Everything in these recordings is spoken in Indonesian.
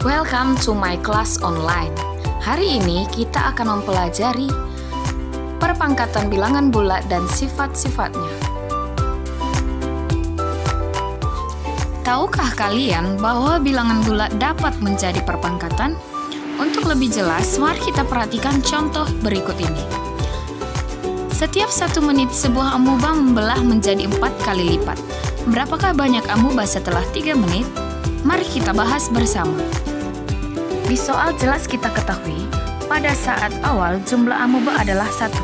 Welcome to my class online. Hari ini kita akan mempelajari perpangkatan bilangan bulat dan sifat-sifatnya. Tahukah kalian bahwa bilangan bulat dapat menjadi perpangkatan? Untuk lebih jelas, mari kita perhatikan contoh berikut ini. Setiap 1 menit sebuah amuba membelah menjadi 4 kali lipat. Berapakah banyak amuba setelah 3 menit? Mari kita bahas bersama. Di soal jelas kita ketahui, pada saat awal jumlah amuba adalah 1.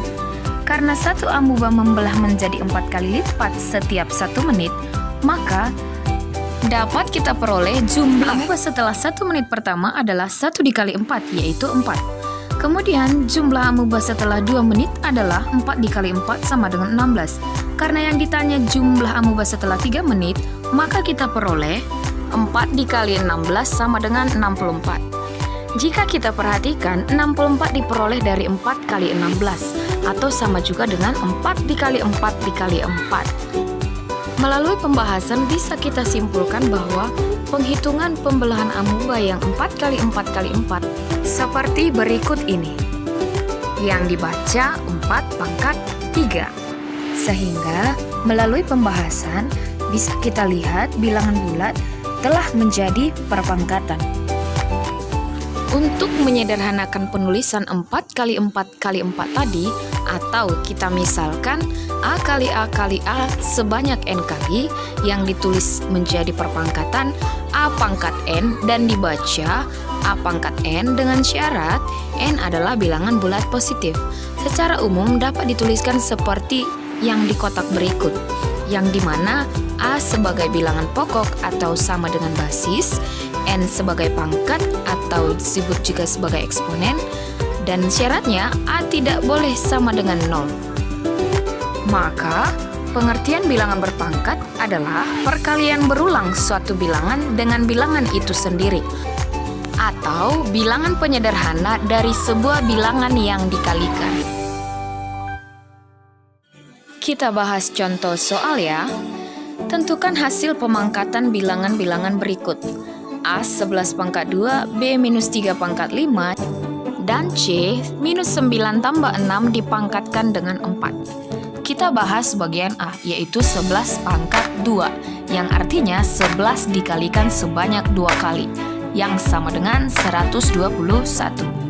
Karena 1 amuba membelah menjadi 4 kali lipat setiap 1 menit, maka dapat kita peroleh jumlah amuba setelah 1 menit pertama adalah 1 dikali 4, yaitu 4. Kemudian jumlah amuba setelah 2 menit adalah 4 dikali 4 sama dengan 16. Karena yang ditanya jumlah amuba setelah 3 menit, maka kita peroleh 4 dikali 16 sama dengan 64. Jika kita perhatikan, 64 diperoleh dari 4 kali 16, atau sama juga dengan 4 dikali 4 dikali 4. Melalui pembahasan bisa kita simpulkan bahwa penghitungan pembelahan amuba yang 4 kali 4 kali 4 seperti berikut ini. Yang dibaca 4 pangkat 3. Sehingga melalui pembahasan bisa kita lihat bilangan bulat telah menjadi perpangkatan. Untuk menyederhanakan penulisan 4 kali 4 kali 4 tadi, atau kita misalkan A kali A kali A sebanyak N kali yang ditulis menjadi perpangkatan A pangkat N dan dibaca A pangkat N dengan syarat N adalah bilangan bulat positif. Secara umum dapat dituliskan seperti yang di kotak berikut, yang dimana A sebagai bilangan pokok atau sama dengan basis, N sebagai pangkat atau disebut juga sebagai eksponen, dan syaratnya A tidak boleh sama dengan 0. Maka, pengertian bilangan berpangkat adalah perkalian berulang suatu bilangan dengan bilangan itu sendiri, atau bilangan penyederhana dari sebuah bilangan yang dikalikan. Kita bahas contoh soal ya. Tentukan hasil pemangkatan bilangan-bilangan berikut. A 11 pangkat 2, B minus 3 pangkat 5, dan C minus 9 tambah 6 dipangkatkan dengan 4. Kita bahas bagian A, yaitu 11 pangkat 2, yang artinya 11 dikalikan sebanyak 2 kali, yang sama dengan 121.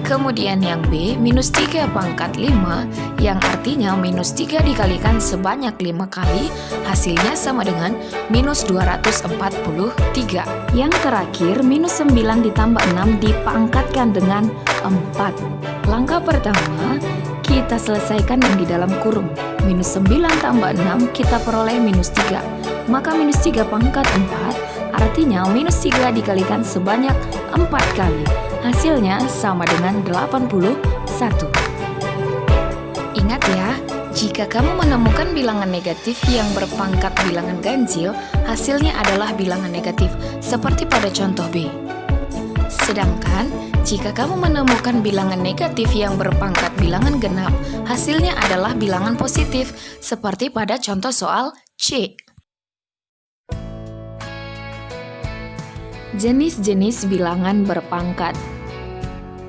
Kemudian yang B, minus 3 pangkat 5, yang artinya minus 3 dikalikan sebanyak 5 kali, hasilnya sama dengan minus 243. Yang terakhir, minus 9 ditambah 6 dipangkatkan dengan 4. Langkah pertama, kita selesaikan yang di dalam kurung. Minus 9 tambah 6, kita peroleh minus 3. Maka minus 3 pangkat 4, artinya minus 3 dikalikan sebanyak 4 kali. Hasilnya sama dengan 81. Ingat ya, jika kamu menemukan bilangan negatif yang berpangkat bilangan ganjil, hasilnya adalah bilangan negatif, seperti pada contoh B. Sedangkan, jika kamu menemukan bilangan negatif yang berpangkat bilangan genap, hasilnya adalah bilangan positif, seperti pada contoh soal C. Jenis-jenis bilangan berpangkat.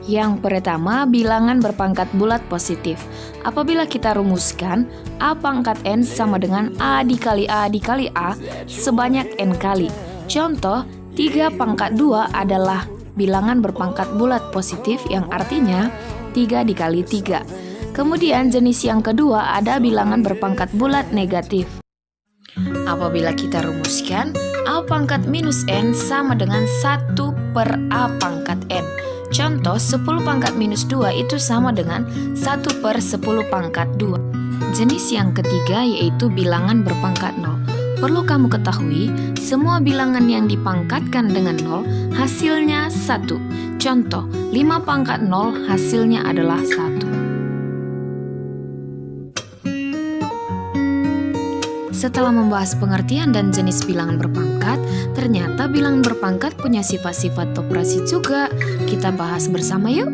Yang pertama, bilangan berpangkat bulat positif. Apabila kita rumuskan, A pangkat N sama dengan A dikali A dikali A sebanyak N kali. Contoh, 3 pangkat 2 adalah bilangan berpangkat bulat positif yang artinya 3 dikali 3. Kemudian jenis yang kedua ada bilangan berpangkat bulat negatif. Apabila kita rumuskan, A pangkat minus N sama dengan 1 per A pangkat N. Contoh, 10 pangkat minus 2 itu sama dengan 1 per 10 pangkat 2. Jenis yang ketiga yaitu bilangan berpangkat 0. Perlu kamu ketahui, semua bilangan yang dipangkatkan dengan 0 hasilnya 1. Contoh, 5 pangkat 0 hasilnya adalah 1. Setelah membahas pengertian dan jenis bilangan berpangkat, ternyata bilangan berpangkat punya sifat-sifat operasi juga. Kita bahas bersama yuk.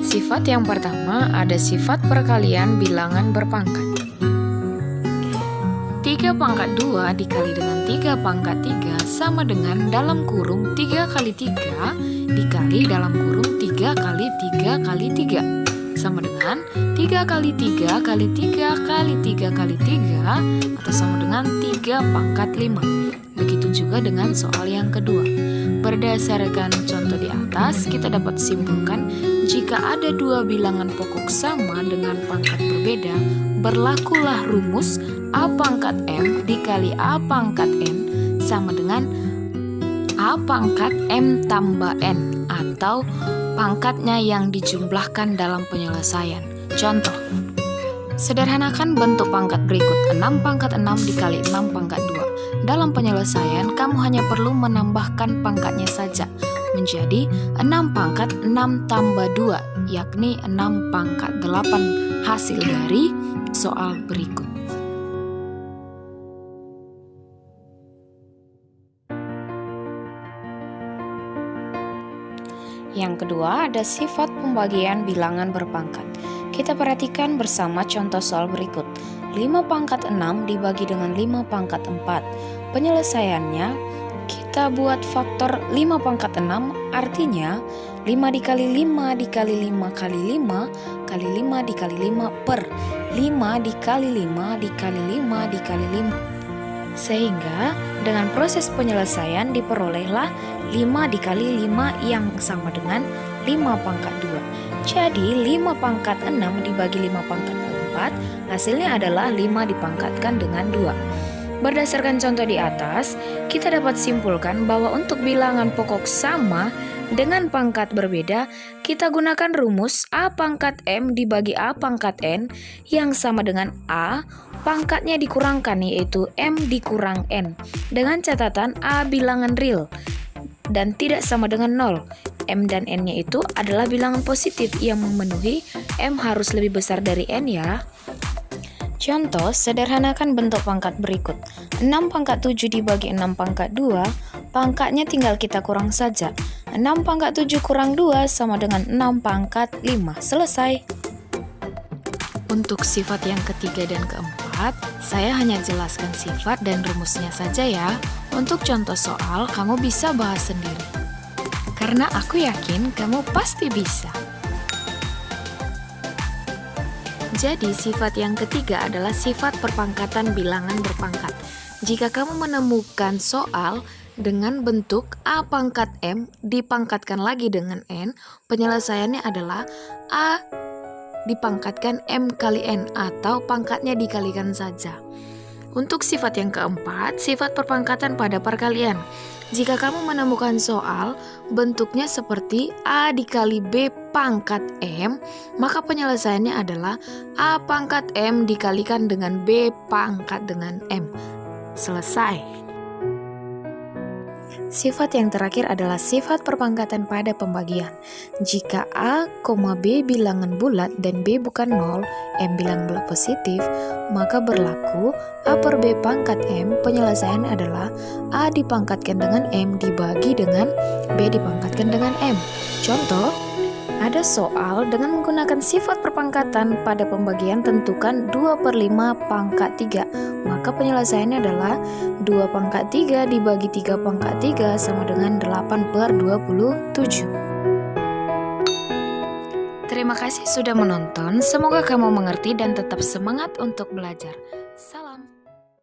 Sifat yang pertama ada sifat perkalian bilangan berpangkat. 3 3 pangkat 2 dikali dengan 3 pangkat 3 sama dengan dalam kurung 3 kali 3 dikali dalam kurung 3 kali 3 kali 3 sama dengan 3 kali 3 kali 3 kali 3 kali 3 atau sama dengan 3 pangkat 5. Begitu juga dengan soal yang kedua. Berdasarkan contoh di atas, kita dapat simpulkan jika ada dua bilangan pokok sama dengan pangkat berbeda, berlakulah rumus A pangkat M dikali A pangkat N sama dengan A pangkat M tambah N atau pangkatnya yang dijumlahkan dalam penyelesaian. Contoh, sederhanakan bentuk pangkat berikut 6 pangkat 6 dikali 6 pangkat 2. Dalam penyelesaian, kamu hanya perlu menambahkan pangkatnya saja menjadi 6 pangkat 6 tambah 2, yakni 6 pangkat 8 hasil dari soal berikut. Yang kedua, ada sifat pembagian bilangan berpangkat. Kita perhatikan bersama contoh soal berikut. 5 pangkat 6 dibagi dengan 5 pangkat 4. Penyelesaiannya, kita buat faktor 5 pangkat 6, artinya 5 dikali 5 dikali 5 kali 5 kali 5 dikali 5 per 5 dikali 5 dikali 5 dikali 5. Sehingga dengan proses penyelesaian diperolehlah 5 dikali 5 yang sama dengan 5 pangkat 2. Jadi 5 pangkat 6 dibagi 5 pangkat 4, hasilnya adalah 5 dipangkatkan dengan 2. Berdasarkan contoh di atas, kita dapat simpulkan bahwa untuk bilangan pokok sama dengan pangkat berbeda, kita gunakan rumus A pangkat M dibagi A pangkat N yang sama dengan A pangkatnya dikurangkan, yaitu M dikurang N, dengan catatan A bilangan real dan tidak sama dengan 0. M dan N-nya itu adalah bilangan positif yang memenuhi M harus lebih besar dari N ya. Contoh, sederhanakan bentuk pangkat berikut. 6 pangkat 7 dibagi 6 pangkat 2, pangkatnya tinggal kita kurang saja. 6 pangkat 7 kurang 2 sama dengan 6 pangkat 5. Selesai. Untuk sifat yang ketiga dan keempat, saya hanya jelaskan sifat dan rumusnya saja ya. Untuk contoh soal, kamu bisa bahas sendiri. Karena aku yakin kamu pasti bisa. Jadi, sifat yang ketiga adalah sifat perpangkatan bilangan berpangkat. Jika kamu menemukan soal dengan bentuk A pangkat M dipangkatkan lagi dengan N, penyelesaiannya adalah A dipangkatkan M kali N atau pangkatnya dikalikan saja. Untuk sifat yang keempat, sifat perpangkatan pada perkalian. Jika kamu menemukan soal bentuknya seperti A dikali B pangkat M, maka penyelesaiannya adalah A pangkat M dikalikan dengan B pangkat dengan M. Selesai. Sifat yang terakhir adalah sifat perpangkatan pada pembagian. Jika A, B bilangan bulat dan B bukan 0, M bilangan bulat positif, maka berlaku A per B pangkat M, penyelesaian adalah A dipangkatkan dengan M dibagi dengan B dipangkatkan dengan M. Contoh, ada soal dengan menggunakan sifat perpangkatan pada pembagian tentukan 2 per 5 pangkat 3. Maka penyelesaiannya adalah 2 pangkat 3 dibagi 3 pangkat 3 sama dengan 8 per 27. Terima kasih sudah menonton, semoga kamu mengerti dan tetap semangat untuk belajar.